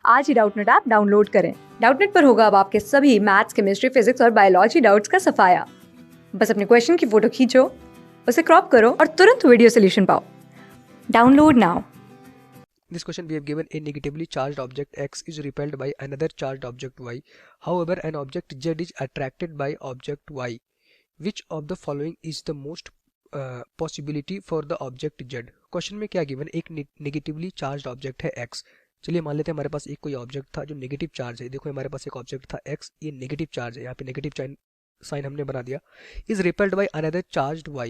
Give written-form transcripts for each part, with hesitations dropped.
आज ही Doubtnut app download करें। Doubtnut पर होगा अब आपके सभी मैथ्स, केमिस्ट्री, फिजिक्स और बायोलॉजी डाउट्स का सफाया। बस अपने क्वेश्चन की फोटो खींचो, उसे क्रॉप करो और तुरंत वीडियो सोल्यूशन पाओ। Download now. This question we have given a negatively charged object X is repelled by another charged object Y. However, an object Z is attracted by object Y. Which of the following is the most possibility for the object Z? Question में क्या given, एक negatively charge object है X। चलिए मान लेते हैं हमारे पास एक कोई ऑब्जेक्ट था जो नेगेटिव चार्ज है। देखो हमारे पास एक ऑब्जेक्ट था X, ये नेगेटिव चार्ज है, यहाँ पे नेगेटिव साइन हमने बना दिया। Is repelled by another charge Y,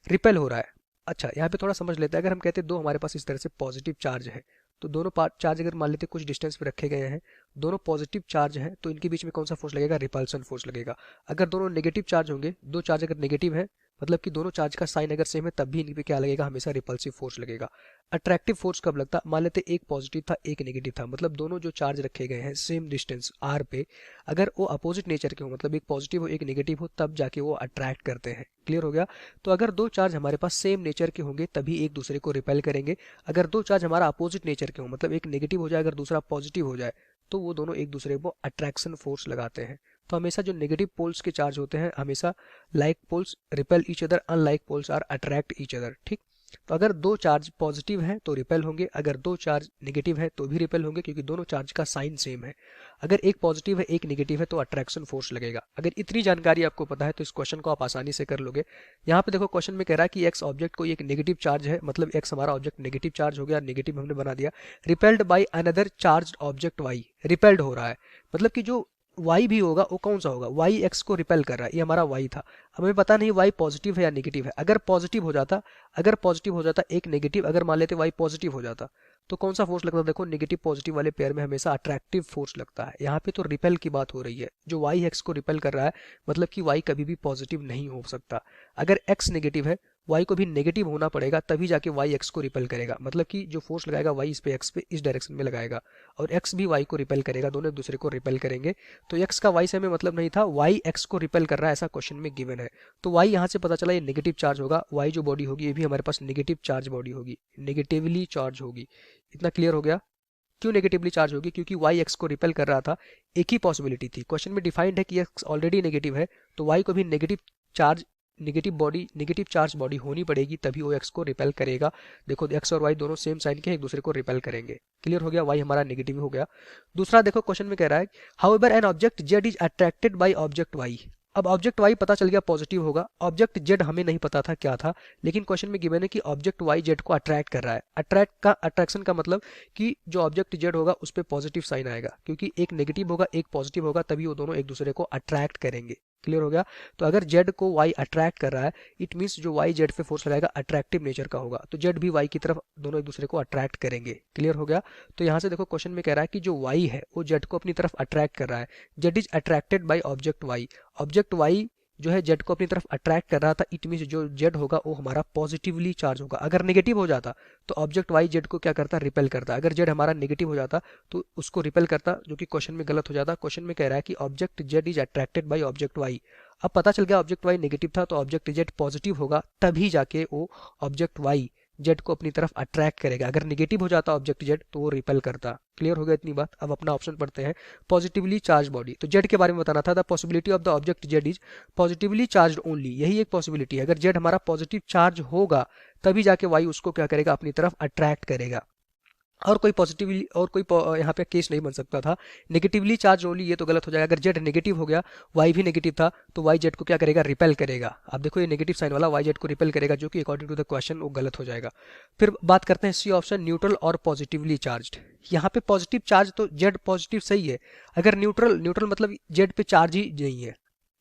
repel हो रहा है। अच्छा यहाँ पे थोड़ा समझ लेते हैं, अगर हम कहते हैं दो हमारे पास इस तरह से पॉजिटिव चार्ज है, तो दोनों चार्ज अगर मान लेते कुछ डिस्टेंस पे रखे गए हैं, दोनों पॉजिटिव चार्ज हैं, तो इनके बीच में कौन सा फोर्स लगेगा? रिपल्सन फोर्स लगेगा। अगर दोनों नेगेटिव चार्ज होंगे, दो चार्ज अगर नेगेटिव है, मतलब कि दोनों चार्ज का साइन अगर सेम है, तब भी इन पे क्या लगेगा? हमेशा रिपल्सिव फोर्स लगेगा। अट्रैक्टिव फोर्स कब लगता? मान लेते एक पॉजिटिव था एक नेगेटिव था, मतलब दोनों जो चार्ज रखे गए हैं सेम डिस्टेंस r पे, अगर वो अपोजिट नेचर के हो, मतलब एक पॉजिटिव हो एक नेगेटिव हो, तब जाके वो अट्रैक्ट करते हैं। क्लियर हो गया? तो अगर दो चार्ज हमारे पास सेम नेचर के होंगे तभी एक दूसरे को रिपेल करेंगे। अगर दो चार्ज हमारा अपोजिट नेचर के हो, मतलब एक नेगेटिव हो जाए अगर दूसरा पॉजिटिव हो जाए, तो वो दोनों एक दूसरे को अट्रैक्शन फोर्स लगाते हैं। तो हमेशा जो नेगेटिव पोल्स के चार्ज होते हैं, हमेशा like poles repel each other, unlike poles are attract each other. ठीक, तो अगर दो चार्ज पॉजिटिव हैं तो रिपेल होंगे, अगर दो चार्ज नेगेटिव है तो भी रिपेल होंगे, क्योंकि दोनों चार्ज का साइन सेम है। अगर एक पॉजिटिव है एक नेगेटिव है तो अट्रैक्शन फोर्स लगेगा। अगर इतनी जानकारी आपको पता है तो इस क्वेश्चन को आप आसानी से कर लोगे। यहाँ पे देखो क्वेश्चन में कह रहा है कि एक्स ऑब्जेक्ट को एक नेगेटिव चार्ज है, मतलब एक्स हमारा ऑब्जेक्ट नेगेटिव चार्ज हो गया, नेगेटिव हमने बना दिया। Repelled by another charge object Y, repelled हो रहा है, मतलब कि जो y भी होगा वो कौन सा होगा? y x को रिपेल कर रहा है, ये हमारा y था। हमें पता नहीं y पॉजिटिव है या नेगेटिव है। अगर पॉजिटिव हो जाता एक नेगेटिव, अगर मान लेते y पॉजिटिव हो जाता तो कौन सा फोर्स लगता? देखो नेगेटिव पॉजिटिव वाले पेयर में हमेशा अट्रैक्टिव फोर्स लगता है। यहाँ पे तो रिपेल की बात हो रही है, जो y x को रिपेल कर रहा है, मतलब कि y कभी भी पॉजिटिव नहीं हो सकता। अगर x नेगेटिव है, y को भी नेगेटिव होना पड़ेगा तभी जाके y x को रिपेल करेगा, मतलब कि जो फोर्स लगाएगा y इस पे x पे इस डायरेक्शन में लगाएगा, और x भी y को रिपेल करेगा, दोनों एक दूसरे को रिपेल करेंगे। तो x का y से हमें मतलब नहीं था, y x को रिपेल कर रहा है ऐसा क्वेश्चन में गिवन है। तो y यहाँ से पता चला ये नेगेटिव चार्ज होगा, y जो बॉडी होगी ये भी हमारे पास नेगेटिव चार्ज बॉडी होगी, नेगेटिवली चार्ज होगी। इतना क्लियर हो गया? क्यों नेगेटिवली चार्ज होगी? क्योंकि y x को रिपेल कर रहा था। एक ही पॉसिबिलिटी थी, क्वेश्चन में डिफाइंड है कि x ऑलरेडी नेगेटिव है, तो y को भी नेगेटिव चार्ज बॉडी होनी पड़ेगी, तभी वो x को रिपेल करेगा। देखो x और y दोनों सेम साइन के एक दूसरे को रिपेल करेंगे। क्लियर हो गया? y हमारा नेगेटिव हो गया। दूसरा देखो क्वेश्चन में कह रहा है however an object z is attracted by object y। अब ऑब्जेक्ट y पता चल गया पॉजिटिव होगा, ऑब्जेक्ट z हमें नहीं पता था क्या था, लेकिन क्वेश्चन में गिवन है कि ऑब्जेक्ट y z को अट्रैक्ट कर रहा है। अट्रैक्शन का मतलब कि जो ऑब्जेक्ट z होगा उस पर पॉजिटिव साइन आएगा, क्योंकि एक नेगेटिव होगा एक पॉजिटिव होगा, तभी वो दोनों एक दूसरे को अट्रैक्ट करेंगे। क्लियर हो गया? तो अगर z को y अट्रैक्ट कर रहा है, इट मीन्स जो y z पे फोर्स लगाएगा अट्रैक्टिव नेचर का होगा, तो z भी y की तरफ दोनों एक दूसरे को अट्रैक्ट करेंगे। क्लियर हो गया? तो यहाँ से देखो क्वेश्चन में कह रहा है कि जो y है वो z को अपनी तरफ अट्रैक्ट कर रहा है। z is attracted by object y, object y जो है z को अपनी तरफ अट्रैक्ट कर रहा था, इट मीन्स जो z होगा वो हमारा पॉजिटिवली चार्ज होगा। अगर नेगेटिव हो जाता तो ऑब्जेक्ट y z को क्या करता? रिपेल करता। अगर z हमारा नेगेटिव हो जाता तो उसको रिपेल करता, जो कि क्वेश्चन में गलत हो जाता। क्वेश्चन में कह रहा है कि object z is attracted by object y। अब पता चल गया ऑब्जेक्ट y नेगेटिव था, तो ऑब्जेक्ट z पॉजिटिव होगा, तभी जाके वो ऑब्जेक्ट y z को अपनी तरफ अट्रैक्ट करेगा। अगर नेगेटिव हो जाता ऑब्जेक्ट z तो वो रिपेल करता। क्लियर हो गया इतनी बात? अब अपना ऑप्शन पढ़ते हैं, पॉजिटिवली चार्ज बॉडी। तो z के बारे में बताना था, the possibility of the object z is positively charge only, यही एक पॉसिबिलिटी है। अगर z हमारा पॉजिटिव चार्ज होगा तभी जाके y उसको क्या करेगा? अपनी तरफ अट्रैक्ट करेगा। और कोई पॉजिटिवली और कोई यहाँ पे केस नहीं बन सकता था। नेगेटिवली चार्ज ओनली ये तो गलत हो जाएगा। अगर जेड नेगेटिव हो गया, वाई भी नेगेटिव था, तो वाई जेड को क्या करेगा? रिपेल करेगा। आप देखो ये नेगेटिव साइन वाला वाई जेड को रिपेल करेगा, जो कि अकॉर्डिंग टू द क्वेश्चन वो गलत हो जाएगा। फिर बात करते हैं सी ऑप्शन, न्यूट्रल और पॉजिटिवली चार्ज्ड। यहाँ पे पॉजिटिव चार्ज तो जेड पॉजिटिव सही है। अगर न्यूट्रल मतलब जेड पे चार्ज ही नहीं है,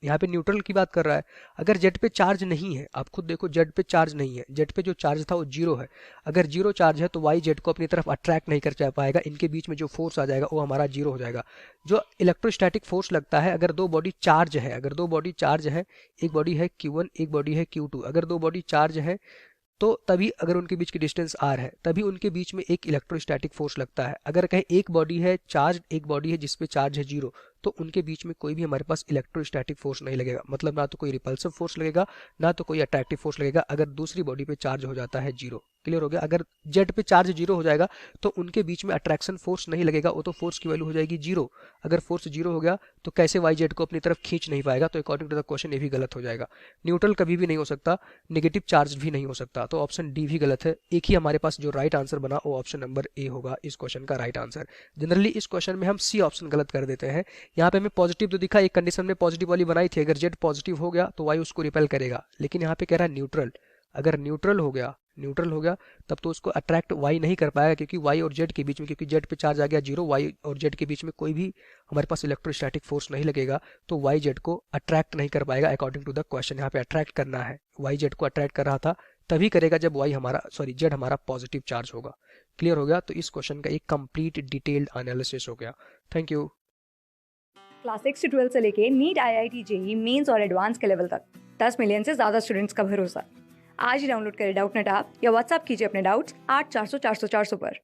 यहाँ पे न्यूट्रल की बात कर रहा है। अगर जेड पे चार्ज नहीं है, आप खुद देखो जेड पे चार्ज नहीं है, जेड पे जो चार्ज था वो जीरो है। अगर जीरो चार्ज है तो वाई जेड को अपनी तरफ अट्रैक्ट नहीं कर पाएगा, इनके बीच में जो फोर्स आ जाएगा वो हमारा जीरो हो जाएगा। जो इलेक्ट्रोस्टैटिक फोर्स लगता है, अगर दो बॉडी चार्ज है, एक बॉडी है Q1 एक बॉडी है Q2, अगर दो बॉडी चार्ज है तो तभी, अगर उनके बीच की डिस्टेंस r है, तभी उनके बीच में एक इलेक्ट्रोस्टैटिक फोर्स लगता है। अगर कहें एक बॉडी है चार्ज, एक बॉडी है जिसपे चार्ज है जीरो, तो उनके बीच में कोई भी हमारे पास इलेक्ट्रोस्टैटिक फोर्स नहीं लगेगा, मतलब ना तो कोई रिपल्सिव फोर्स लगेगा ना तो कोई अट्रैक्टिव फोर्स लगेगा अगर दूसरी बॉडी पे चार्ज हो जाता है जीरो। क्लियर हो गया? अगर जेड पे चार्ज जीरो हो जाएगा तो उनके बीच में अट्रैक्शन फोर्स नहीं लगेगा, वो तो फोर्स की वैल्यू हो जाएगी जीरो। अगर फोर्स जीरो हो गया तो कैसे वाई जेड को अपनी तरफ खींच नहीं पाएगा, तो अकॉर्डिंग टू द क्वेश्चन ये भी गलत हो जाएगा। न्यूट्रल कभी भी नहीं हो सकता, नेगेटिव चार्ज भी नहीं हो सकता, तो ऑप्शन डी भी गलत है। एक ही हमारे पास जो राइट आंसर बना वो ऑप्शन नंबर ए होगा इस क्वेश्चन का राइट आंसर। जनरली इस क्वेश्चन में हम सी ऑप्शन गलत कर देते हैं। यहाँ पे हमें पॉजिटिव तो दिखा, एक कंडीशन में पॉजिटिव वाली बनाई थी, अगर जेड पॉजिटिव हो गया तो वाई उसको रिपेल करेगा, लेकिन यहाँ पे कह रहा है न्यूट्रल। अगर न्यूट्रल हो गया तब तो उसको अट्रैक्ट वाई नहीं कर पाएगा, क्योंकि वाई और जेड के बीच में, क्योंकि जेड पे चार्ज आ गया जीरो, वाई और जेड के बीच में कोई भी हमारे पास इलेक्ट्रोस्टैटिक फोर्स नहीं लगेगा, तो वाई जेड को अट्रैक्ट नहीं कर पाएगा अकॉर्डिंग टू द क्वेश्चन। यहाँ पे अट्रैक्ट करना है, वाई जेड को अट्रैक्ट कर रहा था, तभी करेगा जब जेड हमारा पॉजिटिव चार्ज होगा। क्लियर हो गया? तो इस क्वेश्चन का एक कंप्लीट डिटेल्ड एनालिसिस हो गया। Thank you. क्लास 6 से 12 से लेके नीट, IIT, जेई मेंस और एडवांस के लेवल तक 10 मिलियन से ज़्यादा स्टूडेंट्स का भरोसा। आज ही डाउनलोड करें डाउटनेट ऐप या व्हाट्सएप कीजिए अपने डाउट्स 8400 400 400 पर।